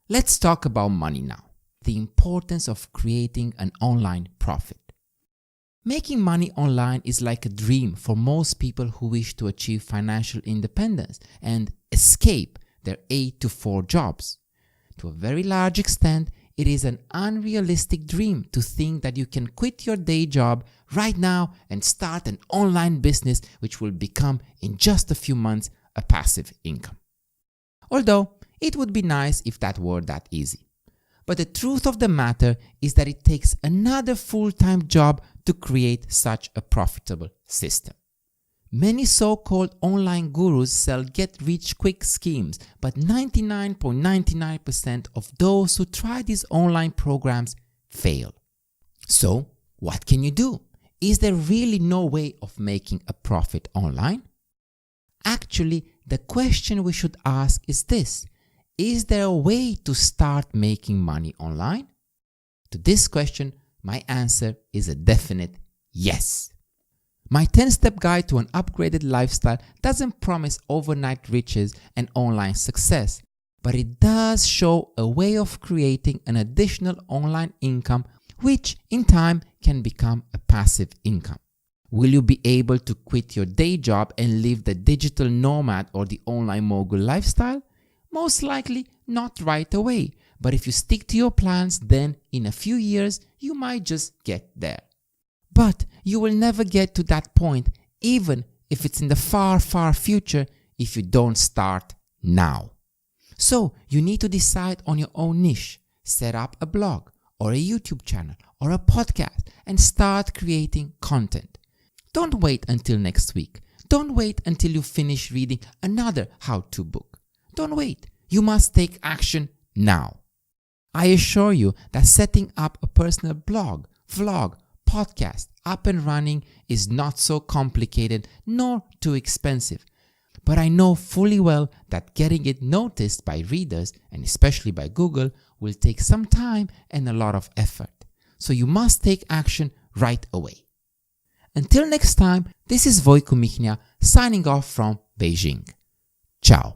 Let's talk about money now. The importance of creating an online profit. Making money online is like a dream for most people who wish to achieve financial independence and escape their 8 to 4 jobs. To a very large extent, it is an unrealistic dream to think that you can quit your day job right now and start an online business which will become in just a few months a passive income. Although it would be nice if that were that easy. But the truth of the matter is that it takes another full-time job to create such a profitable system. Many so-called online gurus sell get-rich-quick schemes, but 99.99% of those who try these online programs fail. So, what can you do? Is there really no way of making a profit online? Actually, the question we should ask is this: is there a way to start making money online? To this question, my answer is a definite yes. My 10-step guide to an upgraded lifestyle doesn't promise overnight riches and online success, but it does show a way of creating an additional online income which in time can become a passive income. Will you be able to quit your day job and live the digital nomad or the online mogul lifestyle? Most likely not right away, but if you stick to your plans, then in a few years you might just get there. But you will never get to that point, even if it's in the far, far future, if you don't start now. So you need to decide on your own niche, set up a blog or a YouTube channel or a podcast and start creating content. Don't wait until next week. Don't wait until you finish reading another how-to book. Don't wait. You must take action now. I assure you that setting up a personal blog, vlog, podcast up and running is not so complicated nor too expensive. But I know fully well that getting it noticed by readers, and especially by Google, will take some time and a lot of effort. So you must take action right away. Until next time, this is Vojko Michnia signing off from Beijing. Ciao.